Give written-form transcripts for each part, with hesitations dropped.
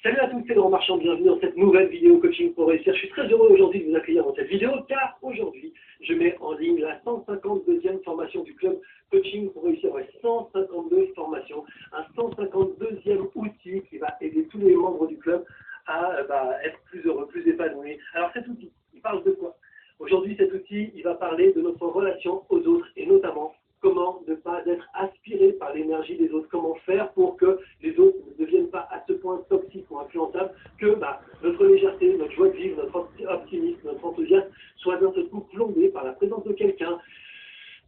Salut à tous, c'est Laurent Marchand, bienvenue dans cette nouvelle vidéo coaching pour réussir. Je suis très heureux aujourd'hui de vous accueillir dans cette vidéo car aujourd'hui, je mets en ligne la 152e formation du club coaching pour réussir. Ouais, 152 formations, un 152e outil qui va aider tous les membres du club à être plus heureux, plus épanouis. Alors cet outil, il parle de quoi? Aujourd'hui, cet outil, il va parler de notre relation aux autres et notamment comment ne pas être aspiré par l'énergie des autres, comment faire pour que les autres ne deviennent pas à ce point toxiques ou influençables que notre légèreté, notre joie de vivre, notre optimisme, notre enthousiasme soit d'un seul coup plombé par la présence de quelqu'un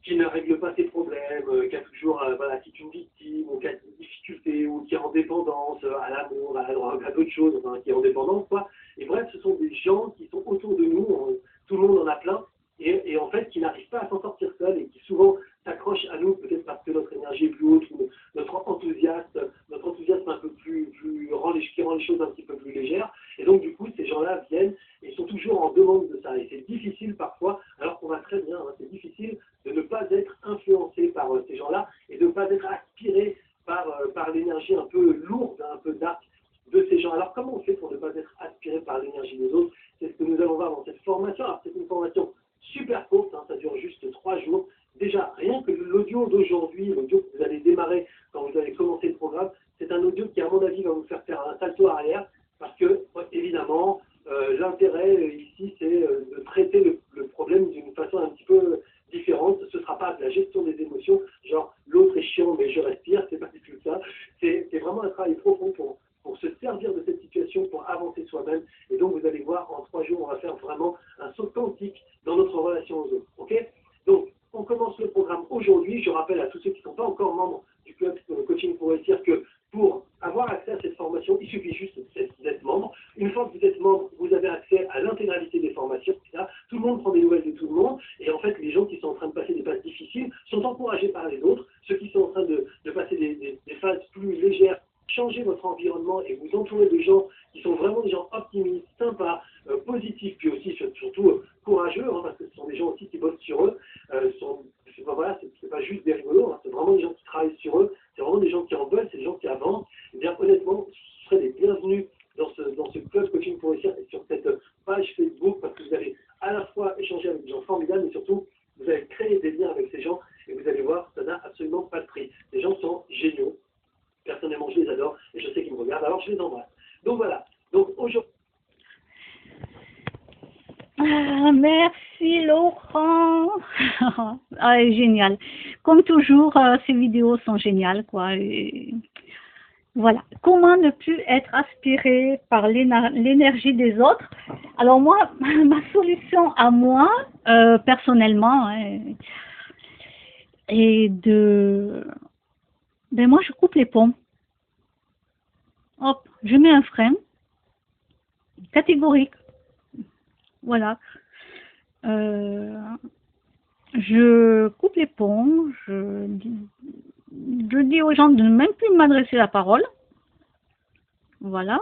qui ne règle pas ses problèmes, qui a toujours, qui est une victime, ou qui a des difficultés, ou qui est en dépendance à l'amour, à la drogue, à d'autres choses, enfin, qui est en dépendance, quoi. Et bref, ce sont des gens qui sont autour de nous, tout le monde en a plein, et en fait, qui n'arrivent pas à s'en sortir seuls, et qui souvent s'accrochent à nous, peut-être parce que notre énergie est plus haute, ou notre enthousiasme un peu qui rend les choses un petit peu plus légères, et donc du coup, ces gens-là viennent, et sont toujours en demande de ça, et c'est difficile parfois, alors qu'on va très bien, hein, c'est difficile de ne pas être influencé par ces gens-là et de ne pas être aspiré par l'énergie un peu lourde, un peu dark de ces gens. Alors comment on fait pour ne pas être aspiré par l'énergie des autres? C'est ce que nous allons voir dans cette formation. Alors c'est une formation super courte, hein, ça dure juste 3 jours. Déjà, rien que l'audio d'aujourd'hui, l'audio que vous allez démarrer quand vous allez commencer le programme, c'est un audio qui à mon avis va vous faire un salto arrière parce que évidemment, l'intérêt ici c'est de traiter le problème d'une façon un petit peu différente. Ce ne sera pas de la gestion des émotions, genre l'autre est chiant mais je respire, c'est pas du tout ça. C'est vraiment un travail profond pour se servir de cette situation, pour avancer soi-même. Et donc vous allez voir, en 3 jours, on va faire vraiment un saut quantique dans notre relation aux autres. Ok? Donc on commence le programme aujourd'hui. Je rappelle à tous ceux qui ne sont pas encore membres du club coaching pour réussir que pour avoir accès à cette formation, il suffit juste d'être membre. Une fois que vous êtes membre, vous avez accès à l'intégralité des formations. Là, tout le monde prend des nouvelles de tout le monde. Et en fait, les gens qui sont en train de passer des phases difficiles sont encouragés par les autres. Ceux qui sont en train de passer des phases plus légères, changez votre environnement et vous entourez de gens qui sont vraiment des gens optimistes, sympas, positifs, puis aussi surtout courageux, hein, parce que ce sont des gens aussi qui bossent sur eux. C'est pas juste des rigolos, hein, c'est vraiment des gens qui travaillent sur eux, c'est vraiment des gens qui en veulent, c'est des gens qui avancent. Et bien honnêtement, ce serait des bienvenus dans ce club coaching pour réussir et sur cette page Facebook, parce que vous allez à la fois échanger avec des gens formidables, mais surtout vous allez créer des liens avec ces gens et vous allez voir, ça n'a absolument pas de prix. Les gens sont géniaux. Personnellement, je les adore et je sais qu'ils me regardent, alors je les embrasse. Donc voilà. Donc aujourd'hui. Merci Laurent. Génial. Comme toujours, ces vidéos sont géniales, quoi. Et voilà. Comment ne plus être aspiré par l'énergie des autres? Alors moi, ma solution à moi, personnellement, est moi je coupe les ponts. Hop, je mets un frein catégorique. Voilà. Je coupe les ponts, je dis aux gens de ne même plus m'adresser la parole. Voilà.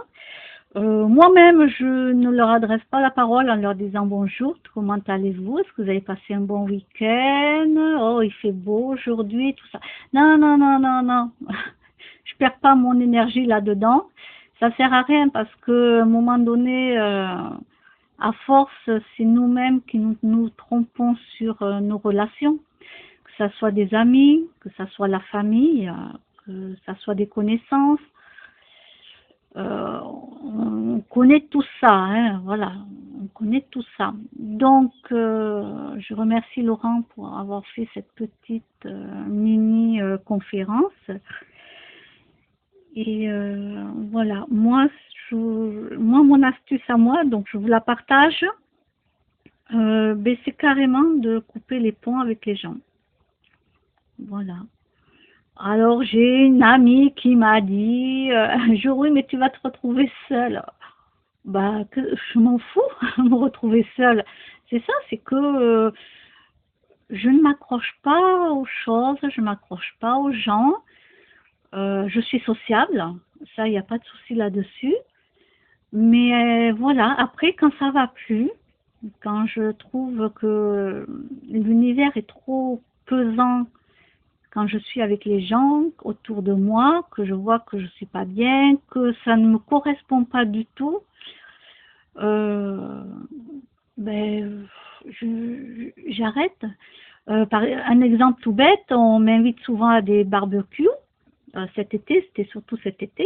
Moi-même, je ne leur adresse pas la parole en leur disant bonjour, comment allez-vous? Est-ce que vous avez passé un bon week-end? Oh, il fait beau aujourd'hui, tout ça. Non, non, non, non, non. Je perds pas mon énergie là-dedans. Ça sert à rien parce que à un moment donné, à force, c'est nous-mêmes qui nous trompons sur nos relations, que ça soit des amis, que ça soit la famille, que ça soit des connaissances. On connaît tout ça, hein, voilà, on connaît tout ça. Donc, je remercie Laurent pour avoir fait cette petite mini conférence. Et voilà, moi, mon astuce à moi, donc je vous la partage, c'est carrément de couper les ponts avec les gens. Voilà. Alors, j'ai une amie qui m'a dit, oui, mais tu vas te retrouver seule. Je m'en fous, me retrouver seule. C'est ça, c'est que je ne m'accroche pas aux choses, je ne m'accroche pas aux gens. Je suis sociable, ça, il n'y a pas de souci là-dessus. Mais voilà, après, quand ça va plus, quand je trouve que l'univers est trop pesant quand je suis avec les gens autour de moi, que je vois que je suis pas bien, que ça ne me correspond pas du tout, euh, ben, j'arrête. Par un exemple tout bête, on m'invite souvent à des barbecues. Cet été, c'était surtout cet été.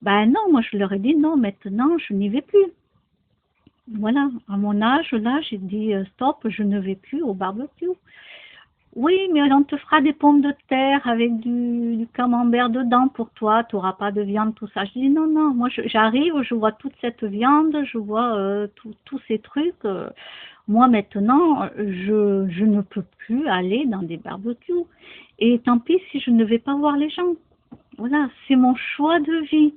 Ben non, moi je leur ai dit non, maintenant je n'y vais plus. Voilà, à mon âge, là, j'ai dit stop, je ne vais plus au barbecue. Oui, mais on te fera des pommes de terre avec du camembert dedans pour toi, tu n'auras pas de viande, tout ça. Je dis non, non, moi j'arrive, je vois toute cette viande, je vois tous ces trucs. Moi maintenant, je ne peux plus aller dans des barbecues. Et tant pis si je ne vais pas voir les gens. Voilà, c'est mon choix de vie.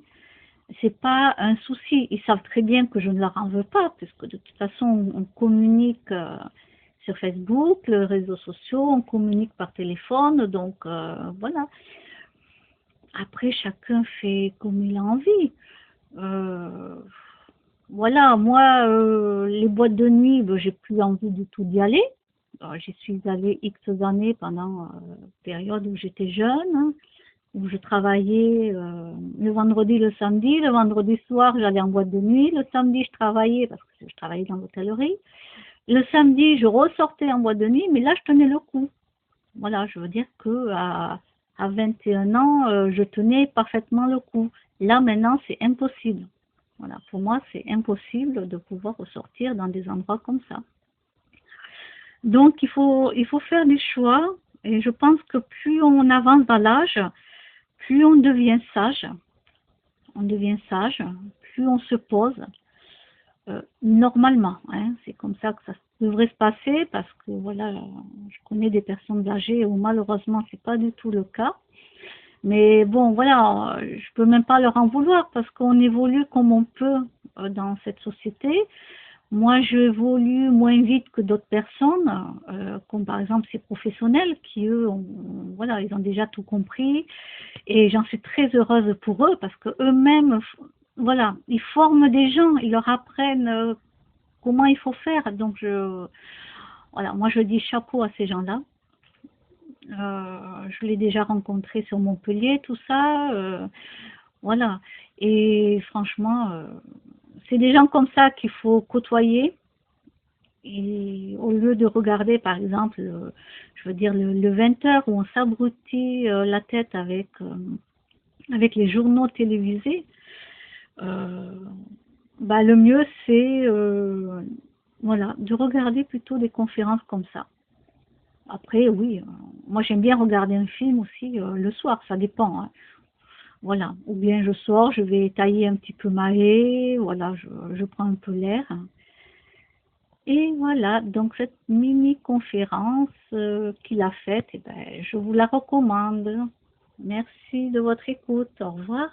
C'est pas un souci. Ils savent très bien que je ne leur en veux pas, puisque de toute façon, on communique sur Facebook, les réseaux sociaux, on communique par téléphone, donc voilà. Après, chacun fait comme il a envie. Euh, voilà, moi, les boîtes de nuit, ben, j'ai plus envie du tout d'y aller. J'y suis allée X années pendant la période où j'étais jeune, hein, où je travaillais le vendredi, le samedi. Le vendredi soir, j'allais en boîte de nuit. Le samedi, je travaillais parce que je travaillais dans l'hôtellerie. Le samedi, je ressortais en boîte de nuit, mais là, je tenais le coup. Voilà, je veux dire que à 21 ans, je tenais parfaitement le coup. Là, maintenant, c'est impossible. Voilà, pour moi, c'est impossible de pouvoir ressortir dans des endroits comme ça. Donc, il faut faire des choix. Et je pense que plus on avance dans l'âge, plus on devient sage. On devient sage, plus on se pose. Normalement, hein, c'est comme ça que ça devrait se passer parce que voilà, je connais des personnes âgées où malheureusement c'est pas du tout le cas. Mais bon, voilà, je peux même pas leur en vouloir parce qu'on évolue comme on peut dans cette société. Moi, j'évolue moins vite que d'autres personnes, comme par exemple ces professionnels qui, eux, voilà, ils ont déjà tout compris. Et j'en suis très heureuse pour eux parce que eux-mêmes, voilà, ils forment des gens, ils leur apprennent comment il faut faire. Donc, voilà, moi, je dis chapeau à ces gens-là. Je l'ai déjà rencontré sur Montpellier, tout ça. Voilà. Et franchement, c'est des gens comme ça qu'il faut côtoyer. Et au lieu de regarder, par exemple, je veux dire, le 20h où on s'abrutit la tête avec les journaux télévisés, bah, le mieux c'est voilà, de regarder plutôt des conférences comme ça. Après, oui, moi j'aime bien regarder un film aussi le soir, ça dépend, hein. Voilà, ou bien je sors, je vais tailler un petit peu ma haie, voilà, je prends un peu l'air. Et voilà, donc cette mini-conférence qu'il a faite, eh ben, je vous la recommande. Merci de votre écoute, au revoir.